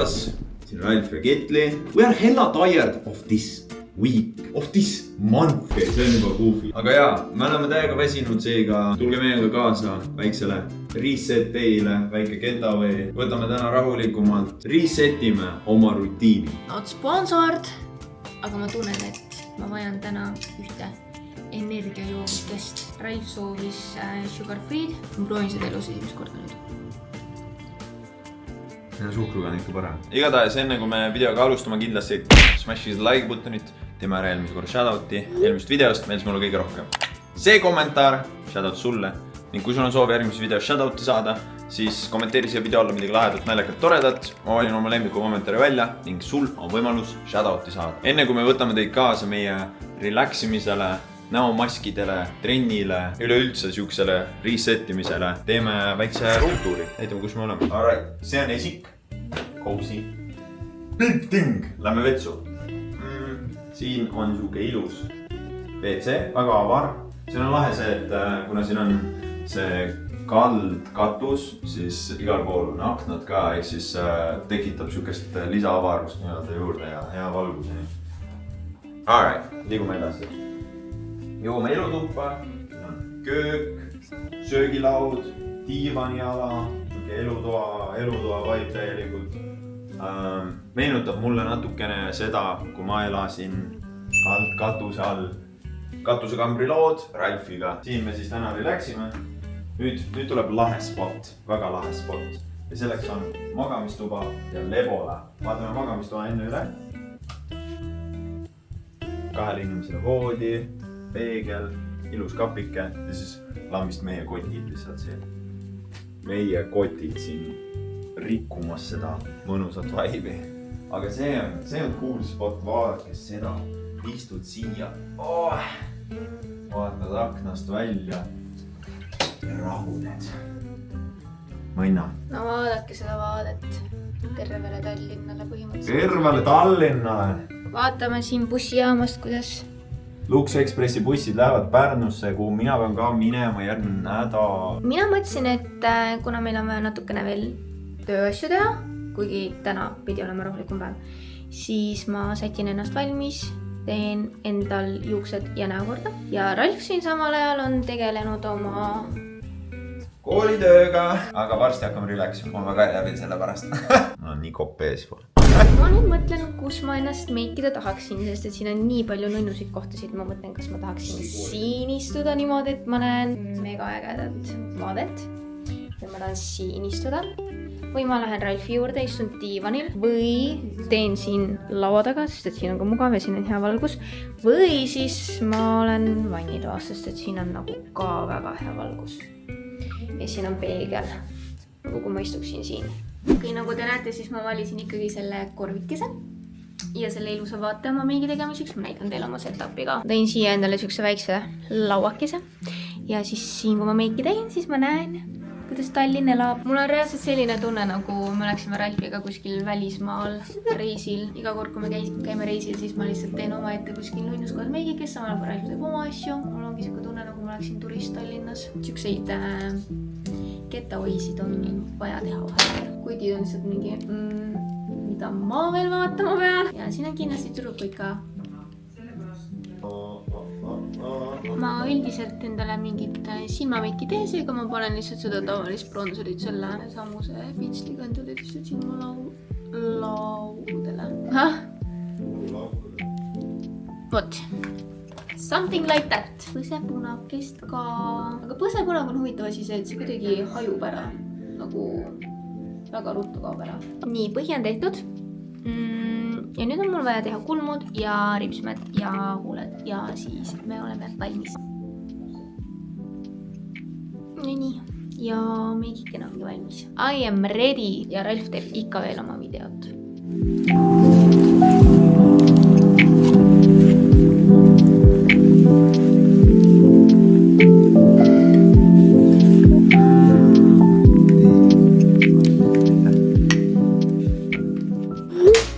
päevas, siin Ralf ja Ketli. We are hella tired of this week, of this month. See on juba goofy. Aga jaa, me oleme täiega väsinud, seega tulge meiega kaasa väiksele reset day'le, väike getaway. Võtame täna rahulikumalt, resetime oma rutiini. Not sponsored, aga ma tunnen, et ma vajan täna ühte energiajoogikest. Ralf soovis sugar free'd. Ma proovin seda elus esimest korda nüüd. Suhkruga on ikka parem. Igatahes enne kui me videoga alustama kindlasti smash'i seda like buttonit, teeme ära eelmise korra shoutouti eelmist videost, meeldis mulle kõige rohkem see kommentaar, shoutout sulle, ning kui sul on soovi järgmises videos shoutouti saada, siis kommenteeri siia video alla midagi lahedat, naljakat, toredat. Ma valin oma lemmiku kommentaari välja ning sul on võimalus shoutouti saada. Enne kui me võtame teid kaasa meie relaximisele, näomaskidele, trennile, üleüldse siuksele resetimisele, teeme väikse ruutuuri. Näitame, kus me oleme. Alright, see on esik. Cozy. Big thing. Lähme vetsu. Siin on siuke ilus WC, väga avar. Siin on lahe see, et kuna siin on see kald katus, siis igal pool on aknad ka, ehk siis tekitab siukest lisaavarust juurde ja hea valgus. Alright, liigume edasi. Jõuame elutuppa, köök, söögilaud, diivaniala, elutoa vaid täielikult. Meenutab mulle natukene seda, kui ma elasin katuse all. Katusekambri lood Ralfiga. Siin me siis täna relaxime. Nüüd tuleb lahe spot, väga lahe spot. Ja selleks on magamistuba ja lebola. Vaatame magamistuba enne üle. Kahele inimesele voodi, peegel, ilus kapike ja siis lambist meie kotid lihtsalt siin. Meie kotid siin rikkumas seda mõnusat vaibi. Aga see on cool spot, vaadake seda. Istud siia. Vaatad aknast välja ja rahuned. Mõnna. No vaadake seda vaadet tervele Tallinnale põhimõtteliselt. Tervele Tallinnale. Vaatame siin bussijaamast, kuidas Lux Expressi bussid lähevad Pärnusse, kuhu mina pean ka minema järgmine nädal. Mina mõtlesin, et kuna meil on vaja natukene veel tööasju teha, kuigi täna pidi olema rahulikum päev, siis ma sätin ennast valmis, teen endal juuksed ja näokorda. Ja Ralf siin samal ajal on tegelenud oma koolitööga, aga varsti hakkame relaxima. Ma väga läbi selle pärast. No nii kopees pool. Ma nüüd mõtlen, kus ma ennast meikida tahaksin, sest et siin on nii palju nõnnusid kohtasid. Ma mõtlen, kas ma tahaksin siin istuda niimoodi, et ma näen mega ägedat vaadet. Ja ma tahan siin istuda. Või ma lähen Ralfi juurde, istun diivanil. Või teen siin laua taga, sest et siin on ka mugav ja siin on hea valgus. Või siis ma olen vannitoas, sest et siin on nagu ka väga hea valgus. Ja siin on peegel, nagu kui ma istuksin siin. Okay, nagu te näete, siis ma valisin ikkagi selle korvikese ja selle ilusa vaate oma meigi tegemiseks. Ma näitan teile oma setupiga. Tõin siia endale siukse väikse lauakese ja siis siin, kui ma meiki teen, siis ma näen, kuidas Tallinn elab. Mul on reaalselt selline tunne, nagu me oleksime Ralfiga kuskil välismaal reisil. Iga kord, kui me käime reisil, siis ma lihtsalt teen oma ette kuskil nunnus kohas meigi, kes samal kui Ralf teeb oma asju. Mul ongi siuke tunne, nagu ma oleksin turist Tallinnas. Siukseid getaway'sid on vaja teha vahel. Kuigi on lihtsalt mingi, mida ma veel vaatama pean. Ja siin on kindlasti tüdrukuid ka. Ma üldiselt endale mingit silmameiki tee, seega ma panen lihtsalt seda tavalist bronzerit selle samuse pintsliga endale lihtsalt siin mu laudele. Vot. Something like that. Põsepunakest ka. Aga põsepunag on huvitav asi see, et see kuidagi hajub ära. Nagu väga ruttu kaob ära. Nii, põhi on tehtud. Ja nüüd on mul vaja teha kulmud ja ripsmed ja huuled. Ja siis me oleme valmis. Nii. Ja meigikene ongi valmis. I am ready. Ja Ralf teeb ikka veel oma videot.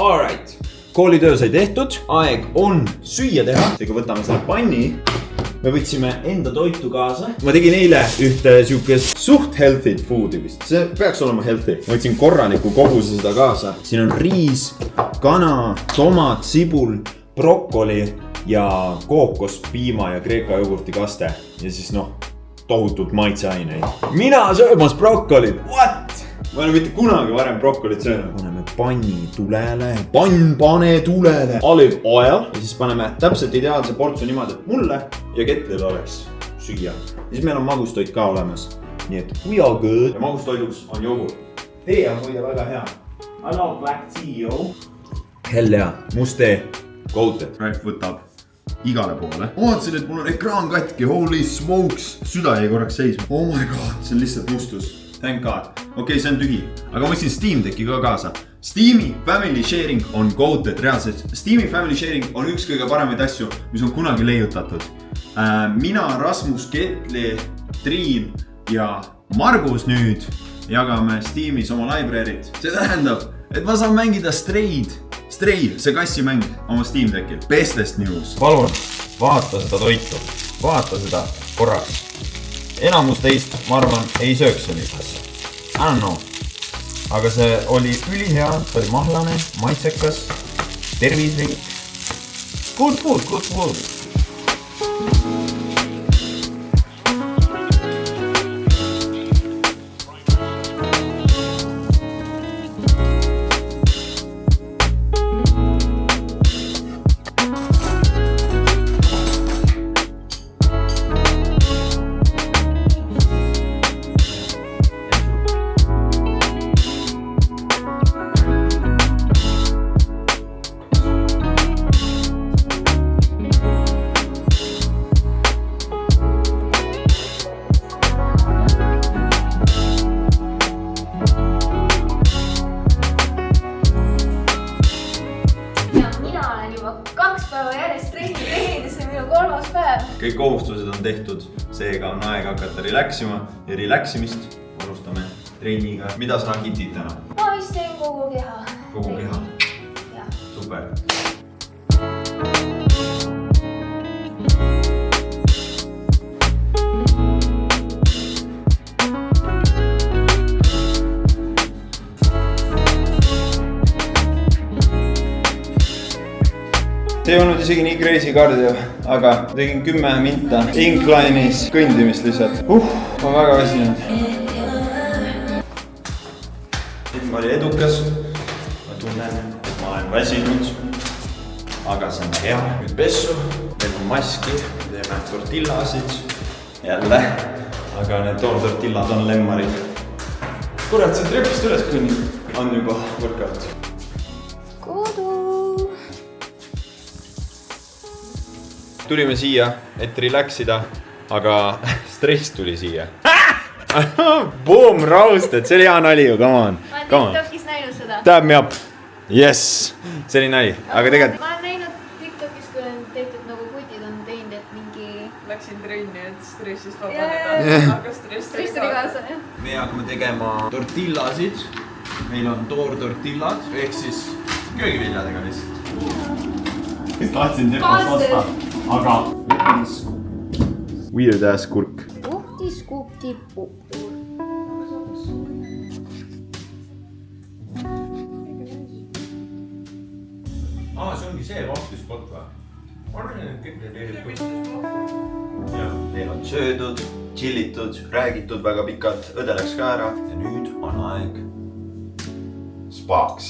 Alright, koolitöö sai tehtud, aeg on süüa teha. Seega võtame selle panni me võtsime enda toitu kaasa. Ma tegin eile ühte siukest suht healthy food'i vist. See peaks olema healthy. Ma võtsin korraliku koguse seda kaasa. Siin on riis, kana, tomat, sibul, brokkoli ja kookos, piima ja kreeka jogurti kaste. Ja siis tohutult maitseaineid. Mina söömas brokkolit, what? Ma olen mitte kunagi varem brokkolit söönud. Paneme panni tulele, pann pane tulele. Olive oil ja siis paneme täpselt ideaalse portsu niimoodi, et mulle ja Ketlil oleks süüa. Ja siis meil on magustoit ka olemas. Nii et we are good. Ja magustoiduks on jogurt. Tee on muide väga hea. I love black tea, yo. Hell hea, must tee. Coated. Ralf võtab igale poole. Vaatasin, et mul on ekraan katki, holy smokes. Süda jäi korraks seisma. Oh my god, see on lihtsalt mustus. Thank god. Okei, see on tühi. Aga ma võtsin Steam Decki ka kaasa. Steam'i Family Sharing on goated reaalselt. Steam'i Family Sharing on üks kõige paremaid asju, mis on kunagi leiutatud. Mina, Rasmus, Ketli, Triin ja Margus nüüd jagame Steam'is oma library'd. See tähendab, et ma saan mängida Stray, see kassimäng oma Steam Deckil. Bestest news. Palun, vaata seda toitu. Vaata seda korraks. Enamus teist, ma arvan, ei sööks sellist asja. I don't know. Aga see oli ülihea, see oli mahlane, maitsekas, tervislik. Good food. Kõik kohustused on tehtud, seega on aeg hakata relaxima ja relaximist alustame treeniga. Mida sa hitid täna? Ma vist teen kogu keha. Kogu keha? Jah. Super. See ei olnud isegi nii crazy cardio, aga tegin 10 minta incline'is kõndimist lihtsalt. Ma väga väsinud. Ilm oli edukas. Ma tunnen, et ma olen väsinud. Aga see on hea. Nüüd pessu. Meil on maski. Teeme tortillasid. Jälle. Aga need tortillad on lemmarid. Kurat, see trepist üles kõnnib. On juba workout. Tulime siia, et relaxida, aga stress tuli siia. Boom, roasted, see oli hea nali ju, come on. Ma olen TikTokis näinud seda. Tab me up. Yes, see oli nali, aga tegelikult... Ma olen näinud TikTokis, kui on tehtud nagu kutid on teinud, et mingi... Läksin trenni, et stressist vabaneda, aga stress tuli kaasa. Me hakkame tegema tortillasid. Meil on toortortillad, ehk siis köögiviljadega lihtsalt. Tahtsin tepast vasta. Aga weird ass kurk. Puhti-skupti puhti. See ongi see vahtuspott või? Ma arvan, et kõik need tegelikult. Neil on söödud, chillitud, räägitud väga pikalt, õde läks ka ära. Ja nüüd on aeg spaaks.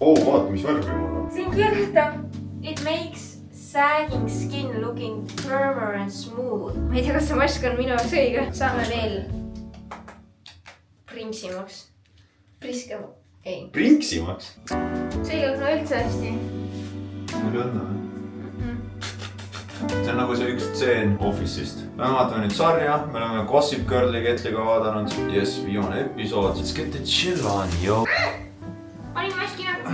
Vaata, mis värvi mul on. Siin kirjutab, it makes sagging skin looking firmer and smooth. Ma ei tea, kas see mask on minu jaoks õige. Saame veel prinksimaks. Priskema. Ei. Prinksimaks? See ei lõhna üldse hästi. Ma lõhna või? See on nagu see üks tseen Office'ist. Me vaatame nüüd sarja, me oleme Gossip Girli Ketliga vaadanud. Yes, viimane episood. Let's get the chill on, yo. Panin maski näkku.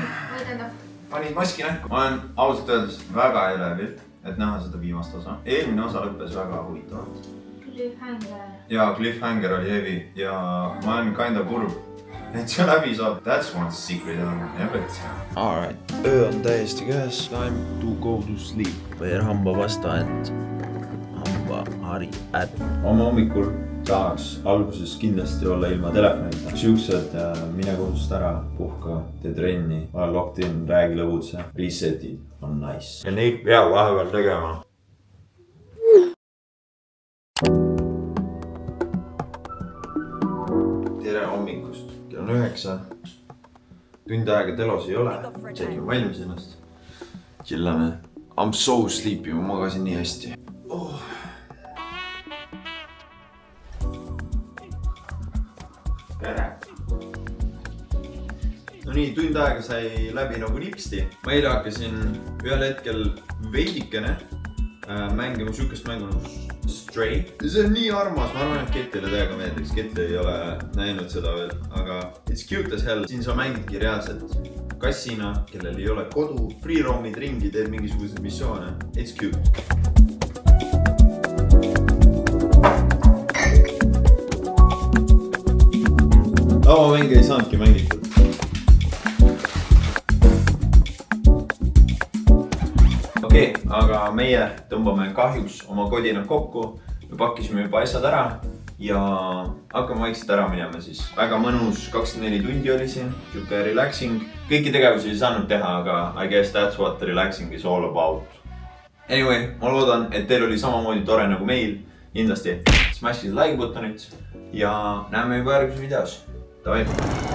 Panid maski näkku. Ma olen ausalt öeldes väga elevilt, et näha seda viimast osa. Eelmine osa lõppes väga huvitavalt. Cliffhanger. Ja, cliffhanger oli heavy ja ma olen kinda kurb, et see läbi saab. That's one secret on everything. Alright, öö on täiesti käes. Time to go to sleep. Veer hamba vasta, et Hari äpp. Oma hommikul tahaks alguses kindlasti olla ilma telefonita. Siuksed mine kodust ära, puhka, tee trenni, ole locked in, räägi lõbutse, resetid on nice. Ja neid peab vahepeal tegema. Tere hommikust, kell on 9. Tund aega telos ei ole, tšekin valmis ennast. Chillame. I'm so sleepy, ma magasin nii hästi. Tere! No nii, tund aega sai läbi nagu nipsti. Ma eile hakkasin ühel hetkel veidikene mängima sükest mängu nagu Stray. See on nii armas, ma arvan, et Ketlile täiega meeldiks. Ketli ei ole näinud seda veel, aga it's cute as hell. Siin sa mängidki reaalselt kassina, kellel ei ole kodu, free roam'id ringi, teed mingisuguseid missioone. It's cute. Lavamänge ei saanudki mängitud. Okei, aga meie tõmbame kahjuks oma kodinad kokku. Me pakkisime juba asjad ära ja hakkame vaikselt ära minema siis. Väga mõnus 24 tundi oli siin, siuke relaxing. Kõiki tegevusi ei saanud teha, aga I guess that's what relaxing is all about. Anyway, ma loodan, et teil oli samamoodi tore nagu meil. Kindlasti smash'id like buttonit ja näeme juba järgmises videos. Davai!